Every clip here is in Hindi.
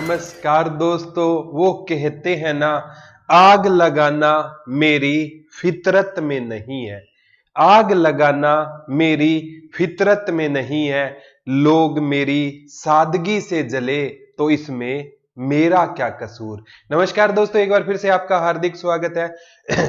नमस्कार दोस्तों। वो कहते हैं ना, आग लगाना मेरी फितरत में नहीं है। आग लगाना मेरी फितरत में नहीं है। लोग मेरी सादगी से जले तो इसमें मेरा क्या कसूर। नमस्कार दोस्तों, एक बार फिर से आपका हार्दिक स्वागत है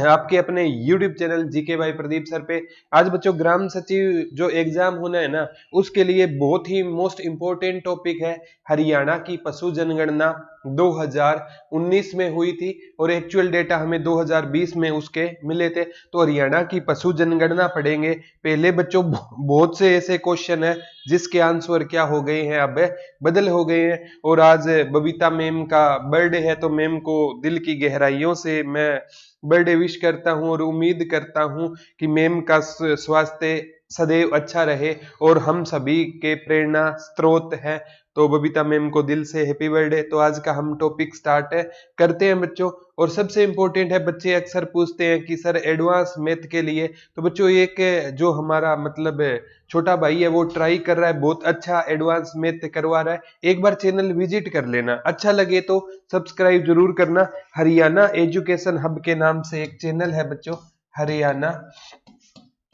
आपके अपने YouTube चैनल जीके भाई प्रदीप सर पे। आज बच्चों ग्राम सचिव जो एग्जाम होना है ना, उसके लिए बहुत ही मोस्ट इंपोर्टेंट टॉपिक है हरियाणा की पशु जनगणना 2019 में हुई थी और एक्चुअल डेटा हमें 2020 में उसके मिले थे। तो हरियाणा की पशु जनगणना पढ़ेंगे। पहले बच्चों बहुत से ऐसे क्वेश्चन है जिसके आंसर क्या हो गए हैं, अब बदल हो गए हैं। और आज बबीता मैम का बर्थडे है, तो मैम को दिल की गहराइयों से मैं बर्थडे विश करता हूं और उम्मीद करता हूं कि मैम का स्वास्थ्य सदैव अच्छा रहे और हम सभी के प्रेरणा स्रोत है। तो बबीता मैम को दिल से हैप्पी बर्थडे। तो आज का हम टॉपिक स्टार्ट करते हैं बच्चों। और सबसे इंपॉर्टेंट है, बच्चे अक्सर पूछते हैं कि सर एडवांस मैथ के लिए, तो बच्चों एक जो हमारा मतलब छोटा भाई है वो ट्राई कर रहा है, बहुत अच्छा एडवांस मैथ करवा रहा है। एक बार चैनल विजिट कर लेना, अच्छा लगे तो सब्सक्राइब जरूर करना। हरियाणा एजुकेशन हब के नाम से एक चैनल है बच्चों,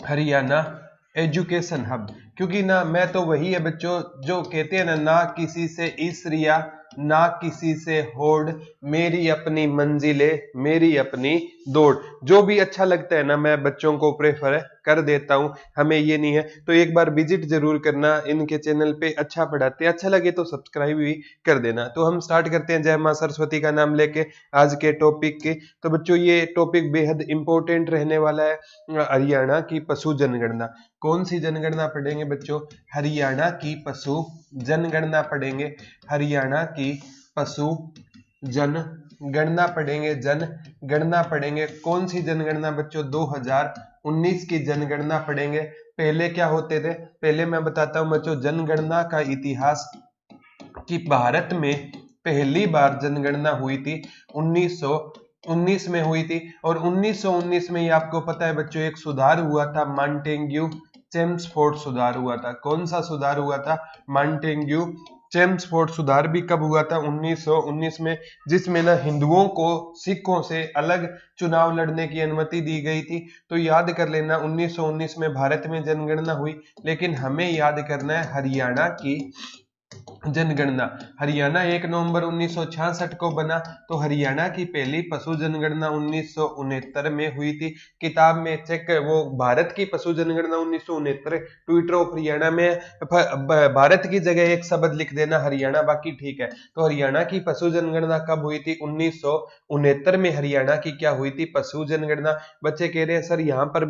हरियाणा एजुकेशन हब। क्योंकि ना मैं तो वही है बच्चों जो कहते हैं ना किसी से ईर्ष्या ना किसी से होड़, मेरी अपनी मंजिलें मेरी अपनी दौड़। जो भी अच्छा लगता है ना मैं बच्चों को प्रेफर कर देता हूं, हमें ये नहीं है। तो एक बार विजिट जरूर करना इनके चैनल पे, अच्छा पढ़ाते हैं, अच्छा लगे तो सब्सक्राइब भी कर देना। तो हम स्टार्ट करते हैं जय मां सरस्वती का नाम लेके आज के टॉपिक के। तो बच्चों ये टॉपिक बेहद इंपॉर्टेंट रहने वाला है, हरियाणा की पशु जनगणना। कौन सी जनगणना पढ़ेंगे बच्चों? हरियाणा की पशु जनगणना पढ़ेंगे। हरियाणा की पशु जनगणना पढ़ेंगे, जनगणना पढ़ेंगे। कौन सी जनगणना बच्चों? 2019 की जनगणना पढ़ेंगे। पहले क्या होते थे, पहले मैं बताता हूं बच्चों जनगणना का इतिहास। कि भारत में पहली बार जनगणना हुई थी 1919 में हुई थी। और 1919 में ये आपको पता है बच्चों एक सुधार हुआ था, मॉन्टेग्यू चेम्सफोर्ड सुधार हुआ था। कौन सा सुधार हुआ था? मॉन्टेग्यू चेम्सफोर्ड सुधार। भी कब हुआ था? 1919 में, जिसमें ना हिंदुओं को सिखों से अलग चुनाव लड़ने की अनुमति दी गई थी। तो याद कर लेना 1919 में भारत में जनगणना हुई, लेकिन हमें याद करना है हरियाणा की जनगणना। हरियाणा 1 नवंबर 1966 को बना। तो हरियाणा की पहली पशु जनगणना 1969 में हुई थी। किताब में चेक, वो भारत की पशु जनगणना 1969, ट्विटर ऑफ हरियाणा में भारत की जगह एक शब्द लिख देना हरियाणा, बाकी ठीक है। तो हरियाणा की पशु जनगणना कब हुई थी? 1969 में हरियाणा की क्या हुई थी? पशु जनगणना। बच्चे कह रहे हैं सर यहाँ पर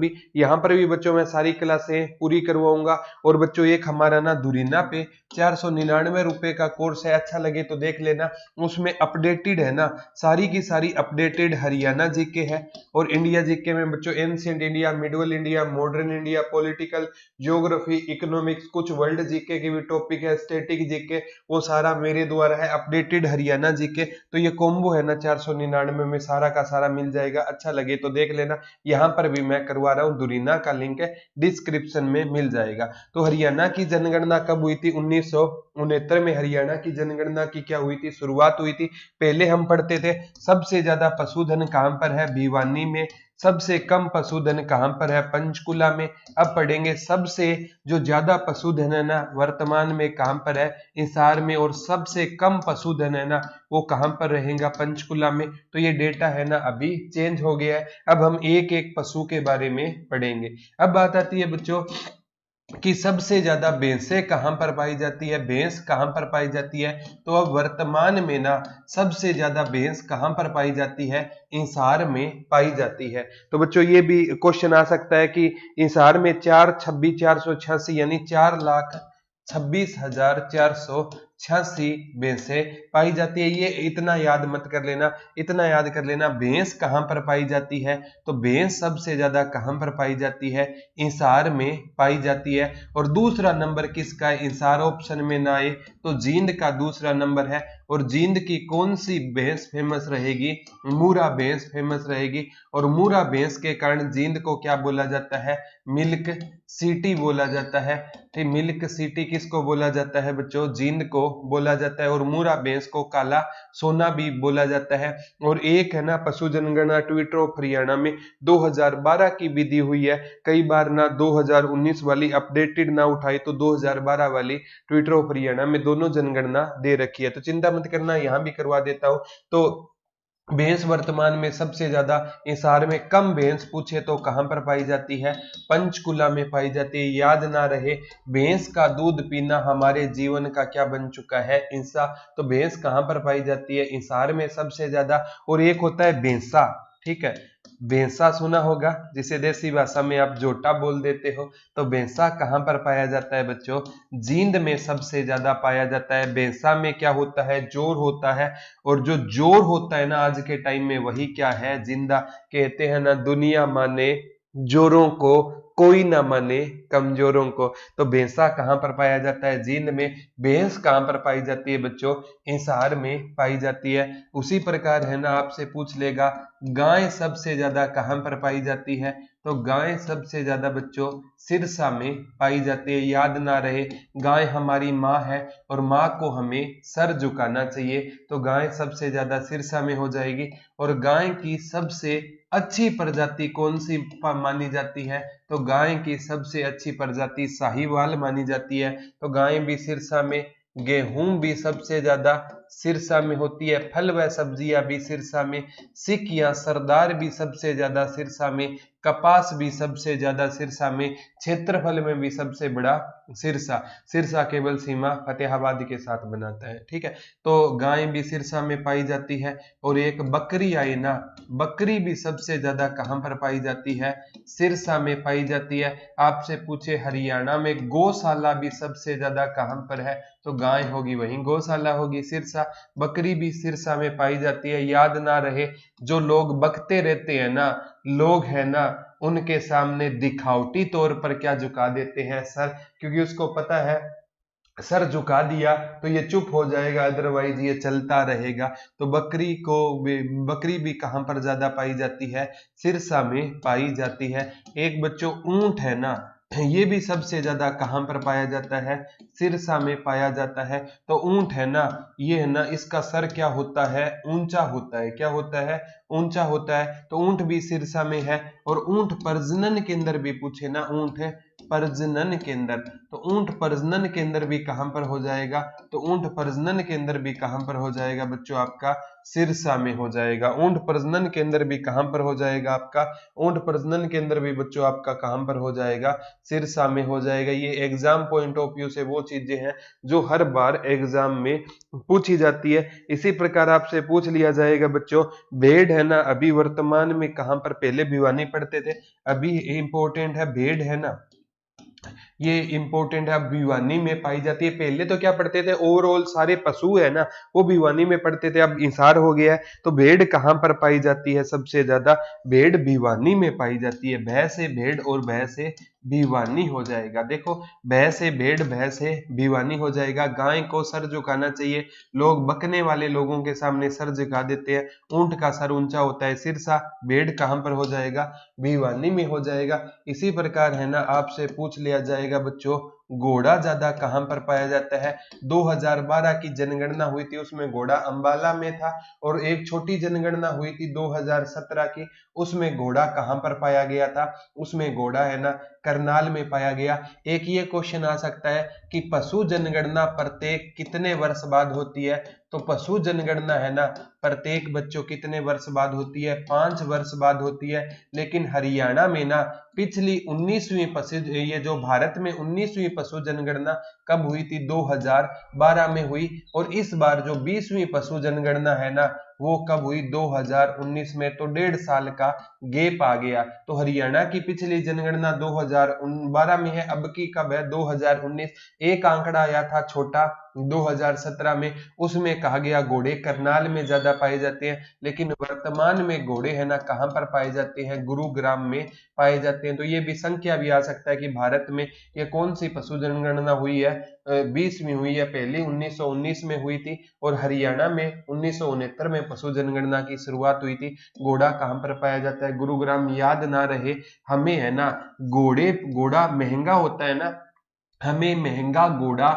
भी बच्चों मैं सारी क्लासें पूरी करवाऊंगा। और बच्चों एक हमारा ना धुरीना पे 499 रुपए का कोर्स है, अच्छा लगे तो देख लेना। उसमें अपडेटेड है ना, सारी की सारी अपडेटेड हरियाणा जीके है। और इंडिया जीके में बच्चों ancient India, medieval India, modern India, political, geography, economics, कुछ वर्ल्ड जीके की भी टॉपिक है, स्टैटिक जीके, वो सारा मेरे द्वारा है अपडेटेड हरियाणा जीके। तो ये कॉम्बो है ना 499 में सारा का सारा मिल जाएगा, अच्छा लगे तो देख लेना। यहाँ पर भी मैं करवा रहा हूँ, दुरीना का लिंक है डिस्क्रिप्शन में मिल जाएगा। तो हरियाणा की जनगणना कब हुई थी? 1969 में हरियाणा की जनगणना की क्या हुई थी? शुरुआत हुई थी। पहले हम पढ़ते थे सबसे ज्यादा पशुधन कहां पर है? भिवानी में। सबसे कम पशुधन कहां पर है? पंचकुला में। अब पढ़ेंगे सबसे जो ज्यादा पशुधन है ना वर्तमान में कहां पर है? हिसार में। और सबसे कम पशुधन है ना वो कहां पर रहेगा? पंचकुला में। तो ये डेटा है ना अभी चेंज हो गया है। अब हम एक एक पशु के बारे में पढ़ेंगे। अब बात आती है बच्चों कि सबसे ज्यादा भैंसें कहां पर पाई जाती है? भैंस कहां पर पाई जाती है? तो अब वर्तमान में ना सबसे ज्यादा भैंस कहां पर पाई जाती है? हिसार में पाई जाती है। तो बच्चों ये भी क्वेश्चन आ सकता है कि हिसार में 426,486 यानी 4,26,486 भैंसें पाई जाती है। ये इतना याद मत कर लेना, इतना याद कर लेना भैंस कहां पर पाई जाती है। तो भैंस सबसे ज्यादा कहां पर पाई जाती है? हिसार में पाई जाती है। और दूसरा नंबर किसका है? हिसार ऑप्शन में ना आए तो जींद का दूसरा नंबर है। और जींद की कौन सी भैंस फेमस रहेगी? मूरा भैंस फेमस रहेगी। और मूरा भैंस के कारण जींद को क्या बोला जाता है? मिल्क सिटी बोला जाता है। ठीक, मिल्क सिटी किसको बोला जाता है बच्चों? जींद को बोला जाता है। और मूरा भैंस को काला सोना भी बोला जाता है। और एक है ना पशु जनगणना ट्विटर ऑफ हरियाणा में 2012 की विधि हुई है। कई बार ना 2019 वाली अपडेटेड ना उठाई तो 2012 वाली ट्विटर ऑफ हरियाणा में दोनों जनगणना दे रखी है, तो चिंता मत करना, यहां भी करवा देता हूं। तो भैंस वर्तमान में सबसे ज्यादा हिसार में कम भैंस पूछे तो कहां पर पाई जाती है? पंचकुला में पाई जाती है। याद ना रहे, भैंस का दूध पीना हमारे जीवन का क्या बन चुका है? हिस्सा। तो भैंस कहां पर पाई जाती है? हिसार में सबसे ज्यादा। और एक होता है भैंसा, ठीक है, भैंसा सुना होगा, जिसे देसी भाषा में आप जोटा बोल देते हो। तो भैंसा कहां पर पाया जाता है बच्चों? जींद में सबसे ज्यादा पाया जाता है। भैंसा में क्या होता है? जोर होता है। और जो जोर होता है ना आज के टाइम में, वही क्या है? जिंदा। कहते हैं ना, दुनिया माने जोरों को, कोई ना माने कमजोरों को। तो भैंसा कहां पर पाया जाता है? जींद में। भैंस कहां पर पाई जाती है बच्चों? हिसार में पाई जाती है। उसी प्रकार है ना, आपसे पूछ लेगा गाय सबसे ज्यादा कहां पर पाई जाती है? तो गाय सबसे ज्यादा बच्चों सिरसा में पाई जाती है। याद ना रहे, गाय हमारी माँ है और माँ को हमें सर झुकाना चाहिए। तो गाय सबसे ज्यादा सिरसा में हो जाएगी। और गाय की सबसे अच्छी प्रजाति कौन सी मानी जाती है? तो गाय की सबसे अच्छी प्रजाति साहीवाल मानी जाती है। तो गाय भी सिरसा में। गेहूं भी सबसे ज्यादा सिरसा में होती है। फल व सब्जियां भी सिरसा में। सिख या सरदार भी सबसे ज्यादा सिरसा में। कपास भी सबसे ज्यादा सिरसा में। क्षेत्रफल में भी सबसे बड़ा सिरसा। सिरसा केवल सीमा फतेहाबाद के साथ बनाता है, ठीक है। तो गाय भी सिरसा में पाई जाती है। और एक बकरी आई ना, बकरी भी सबसे ज्यादा कहां पर पाई जाती है? सिरसा में पाई जाती है। आपसे पूछे हरियाणा में गौशाला भी सबसे ज्यादा कहां पर है? तो गाय होगी वहीं गौशाला होगी, सिरसा। बकरी भी सिरसा में पाई जाती है। याद ना रहे, जो लोग बकते रहते हैं ना, लोग है ना, उनके सामने दिखावटी तौर पर क्या झुका देते हैं? सर, क्योंकि उसको पता है सर झुका दिया तो ये चुप हो जाएगा, अदरवाइज ये चलता रहेगा। तो बकरी भी कहां पर ज्यादा पाई जाती है? सिरसा में पाई जाती है। एक बच्चों ऊंट है ना, ये भी सबसे ज्यादा कहां पर पाया जाता है? सिरसा में पाया जाता है। तो ऊंट है ना, ये है ना, इसका सर क्या होता है? ऊंचा होता है। क्या होता है? ऊंचा होता है। तो ऊंट भी सिरसा में है। और ऊंट प्रजनन केंद्र भी पूछे ना, ऊंट है प्रजनन केंद्र, तो ऊंट प्रजनन केंद्र भी कहां पर हो जाएगा? तो ऊंट प्रजनन केंद्र भी कहां पर हो जाएगा बच्चों? आपका सिरसा में हो जाएगा। ऊंट प्रजनन केंद्र भी कहां पर हो जाएगा आपका? ऊंट प्रजनन केंद्र भी बच्चों आपका कहां पर हो जाएगा? सिरसा में हो जाएगा। ये एग्जाम पॉइंट ऑफ व्यू से वो चीजें हैं जो हर बार एग्जाम में पूछी जाती है। इसी प्रकार आपसे पूछ लिया जाएगा बच्चों, भेड़ है ना, अभी वर्तमान में कहां पर, पहले भिवानी पढ़ते थे, अभी इंपॉर्टेंट है, भेड़ है ना, ये इंपॉर्टेंट है, अब भिवानी में पाई जाती है। पहले तो क्या पढ़ते थे, ओवरऑल सारे पशु है ना वो भिवानी में पढ़ते थे, अब इंसार हो गया है। तो भेड़ कहां पर पाई जाती है सबसे ज्यादा? भेड़ भिवानी में पाई जाती है। भैं से भेड़ और भैं से भिवानी हो जाएगा। देखो, भैं से भेड़, भैं से भिवानी हो जाएगा। गाय को सर झुकाना चाहिए, लोग बकने वाले लोगों के सामने सर झुका देते हैं। ऊंट का सर ऊंचा होता है, सिरसा। भेड़ कहां पर हो जाएगा? भिवानी में हो जाएगा। इसी प्रकार है ना, आपसे पूछ लिया जाएगा बच्चों, घोड़ा ज्यादा कहां पर पाया जाता है? 2012 की जनगणना हुई थी, उसमें घोड़ा अंबाला में था। और एक छोटी जनगणना हुई थी 2017 की, उसमें घोड़ा कहां पर पाया गया था? उसमें घोड़ा है ना करनाल में पाया गया। एक ये क्वेश्चन आ सकता है कि पशु जनगणना प्रत्येक कितने वर्ष बाद होती है? तो पशु जनगणना है ना प्रत्येक बच्चों कितने वर्ष बाद होती है? 5 वर्ष बाद होती है। लेकिन हरियाणा में ना पिछली 19वीं पशु, ये जो भारत में 19वीं पशु जनगणना कब हुई थी? 2012 में हुई। और इस बार जो 20वीं पशु जनगणना है ना वो कब हुई? 2019 में। तो 1.5 साल का गैप आ गया। तो हरियाणा की पिछली जनगणना 2012 में है, अब की कब है? 2019। एक आंकड़ा आया था छोटा, 2017 में, उसमें कहा गया घोड़े करनाल में ज्यादा पाए जाते हैं, लेकिन वर्तमान में घोड़े है ना कहां पर पाए जाते हैं, गुरुग्राम में पाए जाते हैं। तो ये भी संख्या भी आ सकता है कि भारत में ये कौन सी पशु जनगणना हुई है, 20वीं हुई है, पहली 1919 में हुई थी, और हरियाणा में 1969 में पशु जनगणना की शुरुआत हुई थी। घोड़ा कहां पर पाया जाता है, गुरुग्राम। याद ना रहे हमें है ना, घोड़ा महंगा होता है ना, हमें महंगा घोड़ा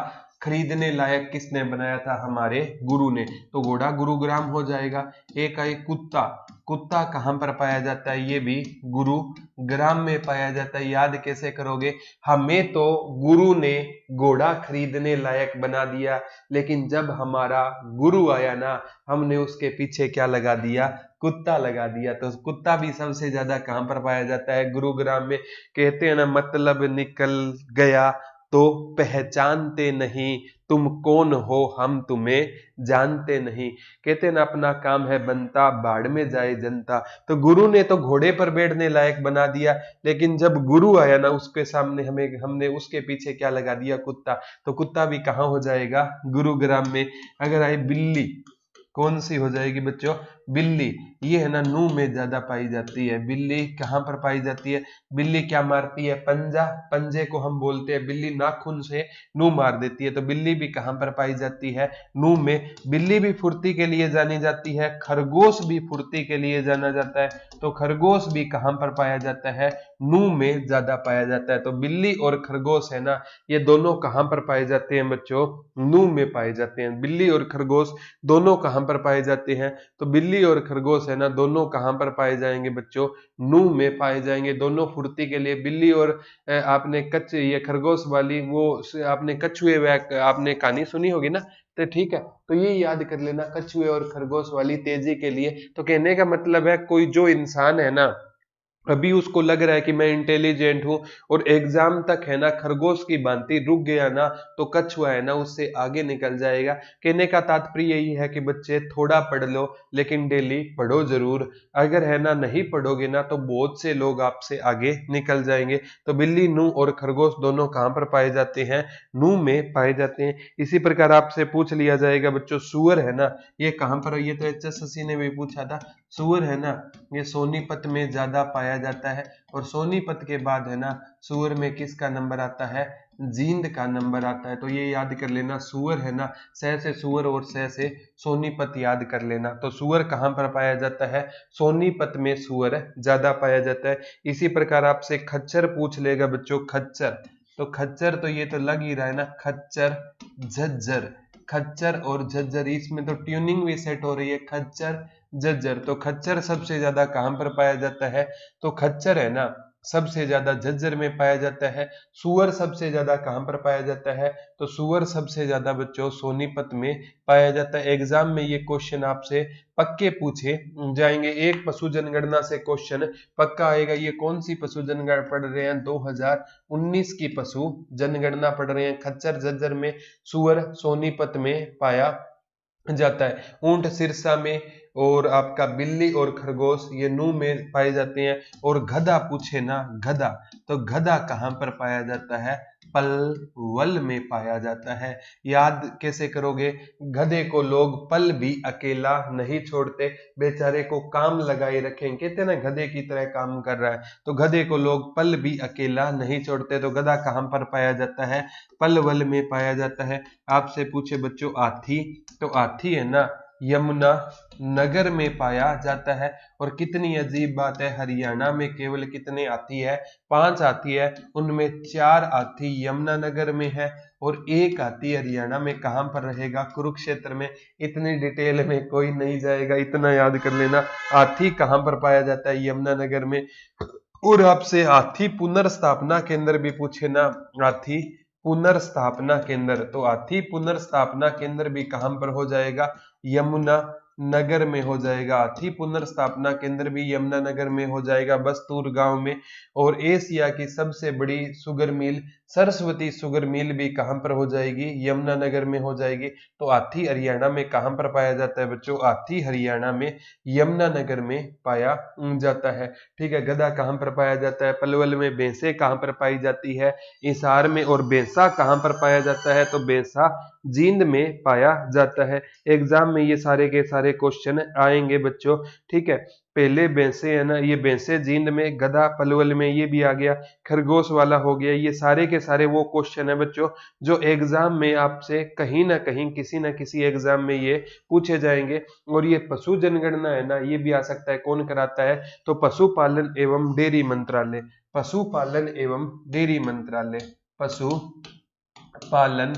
खरीदने लायक किसने बनाया था, हमारे गुरु ने, तो घोड़ा गुरुग्राम हो जाएगा। एक आई कुत्ता, कुत्ता कहां पर पाया जाता है, ये भी गुरुग्राम में पाया जाता है। याद कैसे करोगे, हमें तो गुरु ने घोड़ा खरीदने लायक बना दिया, लेकिन जब हमारा गुरु आया ना, हमने उसके पीछे क्या लगा दिया, कुत्ता लगा दिया। तो कुत्ता भी सबसे ज्यादा कहां पर पाया जाता है, गुरुग्राम में। कहते हैं ना, मतलब निकल गया तो पहचानते नहीं, तुम कौन हो हम तुम्हें जानते नहीं। कहते हैं ना, अपना काम है बनता, बाढ़ में जाए जनता। तो गुरु ने तो घोड़े पर बैठने लायक बना दिया, लेकिन जब गुरु आया ना, उसके सामने हमने उसके पीछे क्या लगा दिया, कुत्ता। तो कुत्ता भी कहां हो जाएगा, गुरुग्राम में। अगर आई बिल्ली, कौन सी हो जाएगी बच्चों, बिल्ली। ये है ना नू में ज्यादा पाई जाती है। बिल्ली कहां पर पाई जाती है, बिल्ली क्या मारती है, पंजा, पंजे को हम बोलते हैं, बिल्ली नाखून से नू मार देती है। तो बिल्ली भी कहां पर पाई जाती है, नू में। बिल्ली भी फुर्ती के लिए जानी जाती है, खरगोश भी फुर्ती के लिए जाना जाता है। तो खरगोश भी कहां पर पाया जाता है, नू में ज्यादा पाया जाता है। तो बिल्ली और खरगोश है ना, ये दोनों कहां पर पाए जाते हैं बच्चों, नू में पाए जाते हैं। बिल्ली और खरगोश दोनों कहां पर पाए जाते हैं, तो बिल्ली और खरगोश है ना, दोनों कहां पर पाए जाएंगे बच्चों, नू में पाए जाएंगे। दोनों फुर्ती के लिए, बिल्ली और आपने ये खरगोश वाली वो आपने कछुए आपने कहानी सुनी होगी ना, तो ठीक है, तो ये याद कर लेना, कछुए और खरगोश वाली तेजी के लिए। तो कहने का मतलब है, कोई जो इंसान है ना, अभी उसको लग रहा है कि मैं इंटेलिजेंट हूं, और एग्जाम तक है ना खरगोश की भांति रुक गया ना, तो कछुआ है ना उससे आगे निकल जाएगा। कहने का तात्पर्य यही है कि बच्चे थोड़ा पढ़ लो, लेकिन डेली पढ़ो जरूर। अगर है ना नहीं पढ़ोगे ना, तो बहुत से लोग आपसे आगे निकल जाएंगे। तो बिल्ली, नू और खरगोश दोनों कहां पर पाए जाते हैं, नू में पाए जाते हैं। इसी प्रकार आपसे पूछ लिया जाएगा बच्चों, सुअर है ना, ये कहां पर, ये तो HSSC ने भी पूछा था। सुअर है ना, ये सोनीपत में ज्यादा पाया जाता है, और सोनीपत के बाद है ना, सुअर में किसका नंबर आता है, जींद का नंबर आता है। तो ये याद कर लेना, सुअर है ना, सह से सुअर और सह से सोनीपत याद कर लेना। तो सुअर कहां पर पाया जाता है, सोनीपत में सुअर ज्यादा पाया जाता है। इसी प्रकार आपसे खच्चर पूछ लेगा बच्चों, खच्चर। तो खच्चर तो ये तो लग ही रहा है ना, खच्चर, झज्जर, खच्चर और झज्जर, इसमें तो ट्यूनिंग भी सेट हो रही है, खच्चर झज्जर। तो खच्चर सबसे ज्यादा कहां पर पाया जाता है, तो खच्चर है ना सबसे ज्यादा झज्जर में पाया जाता है। सुअर सबसे ज्यादा कहां पर पाया जाता है, तो सुअर सबसे ज्यादा बच्चों सोनीपत में पाया जाता है। एग्जाम में ये क्वेश्चन आपसे पक्के पूछे जाएंगे, एक पशु जनगणना से क्वेश्चन पक्का आएगा। ये कौन सी पशु जनगणना पढ़ रहे हैं, 2019 की पशु जनगणना पढ़ रहे हैं। खच्चर झज्जर में, सुअर सोनीपत में पाया जाता है। ऊंट सिरसा में, और आपका बिल्ली और खरगोश ये नू में पाए जाते हैं। और गधा पूछे ना, गधा, तो गधा कहां पर पाया जाता है, पलवल में पाया जाता है। याद कैसे करोगे, गधे को लोग पल भी अकेला नहीं छोड़ते, बेचारे को काम लगाए रखें, कहते ना गधे की तरह काम कर रहा है, तो गधे को लोग पल भी अकेला नहीं छोड़ते। तो गधा कहां पर पाया जाता है, पलवल में पाया जाता है। आपसे पूछे बच्चों हाथी, तो हाथी है ना यमुना नगर में पाया जाता है। और कितनी अजीब बात है, हरियाणा में केवल कितने हाथी है, 5 हाथी है, उनमें 4 हाथी यमुनानगर में है, और एक हाथी हरियाणा में कहां पर रहेगा, कुरुक्षेत्र में। इतनी डिटेल में कोई नहीं जाएगा, इतना याद कर लेना, हाथी कहां पर पाया जाता है, यमुनानगर में। और आपसे हाथी पुनर्स्थापना केंद्र भी पूछे ना, हाथी पुनर्स्थापना केंद्र, तो हाथी पुनर्स्थापना केंद्र भी कहां पर हो जाएगा, यमुना नगर में हो जाएगा। हाथी पुनर्स्थापना केंद्र भी यमुनानगर में हो जाएगा, बस्तूर गांव में। और एशिया की सबसे बड़ी sugar mill Saraswati sugar mill भी कहां पर हो जाएगी? यमुनानगर में हो जाएगी। तो हाथी हरियाणा में कहां पर पाया जाता है बच्चों? हाथी हरियाणा में यमुनानगर में पाया जाता है। ठीक है। गधा कहां पर पाया जाता है? पलवल में। भैंसे कहां पर पाई जाती है? हिसार में। और भैंसा कहां पर पाया जाता है? तो भैंसा जींद में पाया जाता है। एग्जाम में ये सारे के सारे क्वेश्चन आएंगे बच्चों। ठीक है। पहले भैंसे है ना, ये भैंसे जींद में, गधा पलवल में, ये भी आ गया। खरगोश वाला हो गया। ये सारे के सारे वो क्वेश्चन है बच्चों जो एग्जाम में आपसे कहीं ना कहीं किसी ना किसी एग्जाम में ये पूछे जाएंगे। और ये पशु जनगणना है ना, ये भी आ सकता है। कौन कराता है? तो पशुपालन एवं डेयरी मंत्रालय। पशुपालन एवं डेयरी मंत्रालय। पशुपालन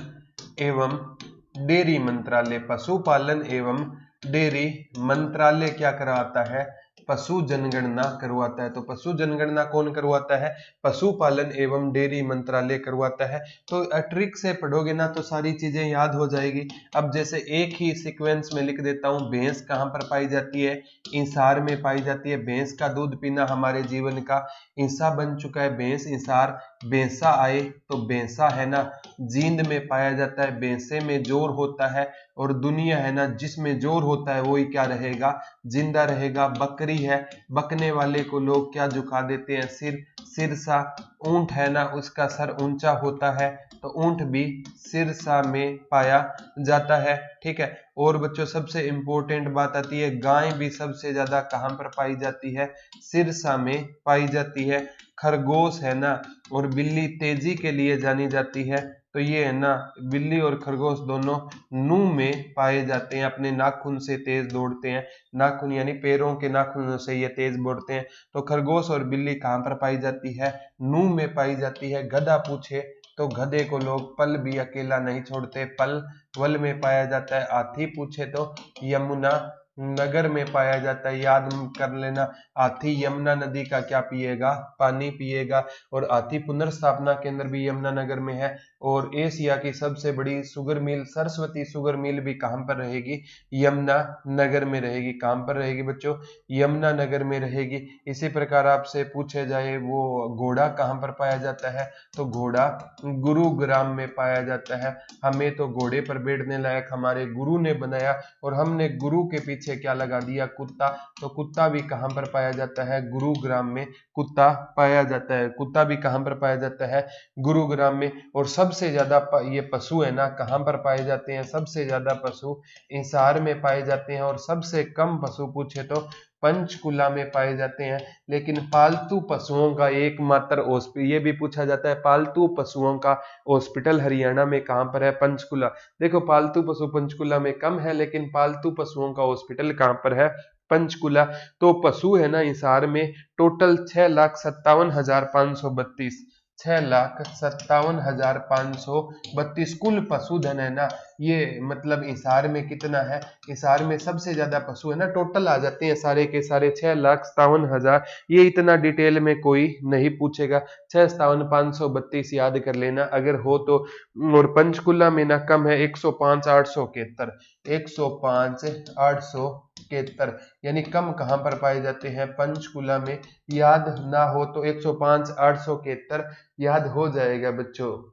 एवं डेयरी मंत्रालय। पशुपालन एवं डेयरी मंत्रालय क्या करवाता है? पशु जनगणना करवाता है। तो पशु जनगणना कौन करवाता है? पशुपालन एवं डेयरी मंत्रालय करवाता है। तो ट्रिक से पढ़ोगे ना तो सारी चीजें याद हो जाएगी। अब जैसे एक ही सीक्वेंस में लिख देता हूं। भैंस कहां पर पाई जाती है? इंसार में पाई जाती है। भैंस का दूध पीना हमारे जीवन का हिस्सा बन चुका है। भैंस इंसार। भैंसा आए तो भैंसा है ना जींद में पाया जाता है। भैंसे में जोर होता है। और दुनिया है ना जिसमें जोर होता है वही क्या रहेगा? जिंदा रहेगा। बकरी है, बकने वाले को लोग क्या झुका देते हैं? सिर। सिरसा। ऊंट है ना, उसका सर ऊंचा होता है। तो ऊंट भी सिरसा में पाया जाता है। ठीक है। और बच्चों सबसे इंपॉर्टेंट बात आती है, गाय भी सबसे ज्यादा कहां पर पाई जाती है? सिरसा में पाई जाती है। खरगोश है ना और बिल्ली तेजी के लिए जानी जाती है। तो ये है ना बिल्ली और खरगोश दोनों नू में पाए जाते हैं। अपने नाखून से तेज दौड़ते हैं। नाखून यानी पैरों के नाखूनों से ये तेज दौड़ते हैं। तो खरगोश और बिल्ली कहां पर पाई जाती है? नू में पाई जाती है। गधा पूछे तो गधे को लोग पल भी अकेला नहीं छोड़ते। पल वल में पाया जाता है। हाथी पूछे तो यमुना नगर में पाया जाता है। याद कर लेना, हाथी यमुना नदी का क्या पिएगा? पानी पिएगा। और हाथी पुनर्स्थापना केंद्र भी यमुनानगर में है। और एशिया की सबसे बड़ी sugar mill Saraswati sugar mill भी कहां पर रहेगी? यमुनानगर में रहेगी। कहां पर रहेगी बच्चों? यमुनानगर में रहेगी। इसी प्रकार आपसे पूछे जाए वो घोड़ा कहां पर पाया जाता है? तो घोड़ा गुरुग्राम में पाया जाता है। हमें तो घोड़े पर बैठने लायक हमारे गुरु ने बनाया और हमने गुरु के पीछे क्या लगा दिया? कुत्ता। तो कुत्ता भी कहां पर पाया जाता है? गुरुग्राम में कुत्ता पाया जाता है। कुत्ता भी कहां पर पाया जाता है? गुरुग्राम में। और सबसे ज्यादा ये पशु है ना कहां पर पाए जाते हैं? सबसे ज्यादा पशु हिसार में पाए जाते हैं। और सबसे कम पशु पूछे तो पंचकुला में पाए जाते हैं। लेकिन पालतू पशुओं का एकमात्र हॉस्पिटल, ये भी पूछा जाता है, पालतू पशुओं का हॉस्पिटल हरियाणा में कहां पर है? पंचकुला। देखो पालतू पशु पंचकुला में कम है, लेकिन पालतू पशुओं का हॉस्पिटल कहां पर है? पंचकुला। तो पशु है ना हिसार में टोटल 6,57,532 6,57,532 कुल पशुधन है ना। ये मतलब हिसार में कितना है? हिसार में सबसे ज्यादा पशु है ना, टोटल आ जाते हैं सारे के सारे 6,57,000। ये इतना डिटेल में कोई नहीं पूछेगा। 6,57,532 याद कर लेना अगर हो तो। और पंचकुला में ना कम है 105,871 105,871 यानी कम कहां पर पाए जाते हैं? पंचकुला में। याद ना हो तो 105,871 याद हो जाएगा बच्चों।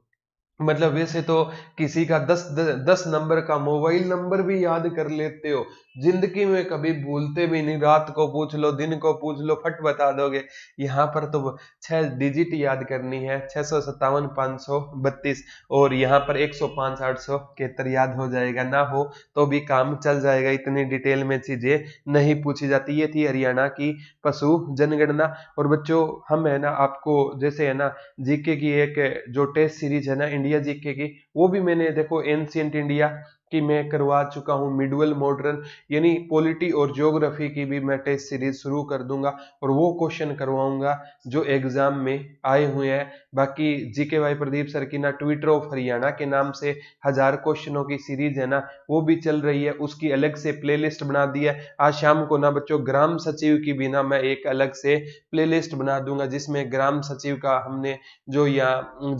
मतलब वैसे तो किसी का 10 नंबर का मोबाइल नंबर भी याद कर लेते हो, जिंदगी में कभी भूलते भी नहीं। रात को पूछ लो, दिन को पूछ लो, फट बता दोगे। यहाँ पर तो 6 डिजिट याद करनी है, 657,532 और यहाँ पर 105,871 याद हो जाएगा। ना हो तो भी काम चल जाएगा, इतनी डिटेल में चीजें नहीं पूछी जाती। ये थी हरियाणा की पशु जनगणना। और बच्चों हम है ना आपको जैसे है ना जीके की एक जो टेस्ट सीरीज है ना इंडिया जीके की, वो भी मैंने देखो एंशिएंट इंडिया की मैं करवा चुका हूँ। मिडवल मॉडर्न यानी पॉलिटी और ज्योग्राफी की भी मैं टेस्ट सीरीज शुरू कर दूंगा और वो क्वेश्चन करवाऊंगा जो एग्जाम में आए हुए हैं। बाकी जीके वाई प्रदीप सर की ना ट्विटर ऑफ हरियाणा के नाम से 1000 क्वेश्चनों की सीरीज है ना वो भी चल रही है, उसकी अलग से प्लेलिस्ट बना दी है। आज शाम को ना बच्चों ग्राम सचिव की भी ना मैं एक अलग से प्लेलिस्ट बना दूंगा जिसमें ग्राम सचिव का हमने जो यहाँ